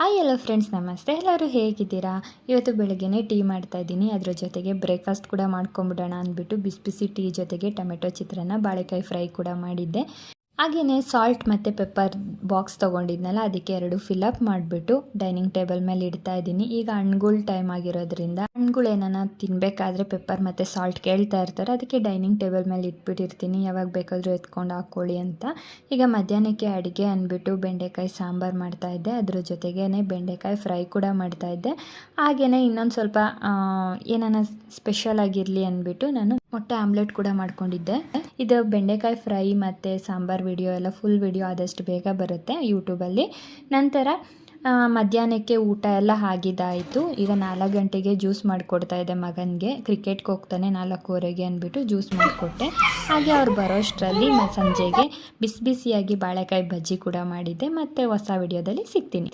Hi hello friends, ನಮಸ್ತೆ. ಎಲ್ಲರೂ ಹೇಗಿದ್ದೀರಾ? ಇವತ್ತು ಬೆಳಗ್ಗೆನೇ ಟೀ ಮಾಡ್ತಾ ಇದ್ದೀನಿ. ಅದರ ಜೊತೆಗೆ ಬ್ರೇಕ್ಫಾಸ್ಟ್ ಕೂಡ ಮಾಡ್ಕೊಂಬಿಡೋಣ ಅಂದ್ಬಿಟ್ಟು ಬಿಸಿ ಬಿಸಿ ಟೀ ಜೊತೆಗೆ ಟೊಮೆಟೊ ಚಿತ್ರಾನ್ನ, ಬಾಳೆಕಾಯಿ ಫ್ರೈ ಕೂಡ ಮಾಡಿದ್ದೆ. ಹಾಗೆಯೇ ಸಾಲ್ಟ್ ಮತ್ತು ಪೆಪ್ಪರ್ ಬಾಕ್ಸ್ ತೊಗೊಂಡಿದ್ನಲ್ಲ, ಅದಕ್ಕೆ 2 ಫಿಲಪ್ ಮಾಡಿಬಿಟ್ಟು ಡೈನಿಂಗ್ ಟೇಬಲ್ ಮೇಲೆ ಇಡ್ತಾ ಇದ್ದೀನಿ. ಈಗ ಹಣ್ಗಳ ಟೈಮ್ ಆಗಿರೋದ್ರಿಂದ ಹಣ್ಗಳೇನ ತಿನ್ನಬೇಕಾದ್ರೆ ಪೆಪ್ಪರ್ ಮತ್ತು ಸಾಲ್ಟ್ ಕೇಳ್ತಾ ಇರ್ತಾರೆ. ಅದಕ್ಕೆ ಡೈನಿಂಗ್ ಟೇಬಲ್ ಮೇಲೆ ಇಟ್ಬಿಟ್ಟಿರ್ತೀನಿ, ಯಾವಾಗ ಬೇಕಾದರೂ ಎತ್ಕೊಂಡು ಹಾಕ್ಕೊಳ್ಳಿ ಅಂತ. ಈಗ ಮಧ್ಯಾಹ್ನಕ್ಕೆ ಅಡುಗೆ ಅಂದ್ಬಿಟ್ಟು ಬೆಂಡೆಕಾಯಿ ಸಾಂಬಾರು ಮಾಡ್ತಾಯಿದ್ದೆ. ಅದ್ರ ಜೊತೆಗೇ ಬೆಂಡೆಕಾಯಿ ಫ್ರೈ ಕೂಡ ಮಾಡ್ತಾಯಿದ್ದೆ. ಹಾಗೆಯೇ ಇನ್ನೊಂದು ಸ್ವಲ್ಪ ಏನಾನ ಸ್ಪೆಷಲ್ ಆಗಿರಲಿ ಅಂದ್ಬಿಟ್ಟು ನಾನು ಮೊಟ್ಟೆ ಆಮ್ಲೆಟ್ ಕೂಡ ಮಾಡ್ಕೊಂಡಿದ್ದೆ. ಇದು ಬೆಂಡೆಕಾಯಿ ಫ್ರೈ ಮತ್ತು ಸಾಂಬಾರು ವಿಡಿಯೋ ಎಲ್ಲ ಫುಲ್ ವಿಡಿಯೋ ಆದಷ್ಟು ಬೇಗ ಬರುತ್ತೆ ಯೂಟ್ಯೂಬಲ್ಲಿ. ನಂತರ ಮಧ್ಯಾಹ್ನಕ್ಕೆ ಊಟ ಎಲ್ಲ ಆಗಿದ್ದಾಯಿತು. ಈಗ 4 ಗಂಟೆಗೆ ಜ್ಯೂಸ್ ಮಾಡಿಕೊಡ್ತಾ ಇದ್ದೆ ಮಗನಿಗೆ. ಕ್ರಿಕೆಟ್ಗೆ ಹೋಗ್ತಾನೆ 4:15 ಅಂದ್ಬಿಟ್ಟು ಜ್ಯೂಸ್ ಮಾಡಿಕೊಟ್ಟೆ. ಹಾಗೆ ಅವ್ರು ಬರೋಷ್ಟರಲ್ಲಿ ಸಂಜೆಗೆ ಬಿಸಿ ಬಿಸಿಯಾಗಿ ಬಾಳೆಕಾಯಿ ಬಜ್ಜಿ ಕೂಡ ಮಾಡಿದ್ದೆ. ಮತ್ತು ಹೊಸ ವಿಡಿಯೋದಲ್ಲಿ ಸಿಗ್ತೀನಿ.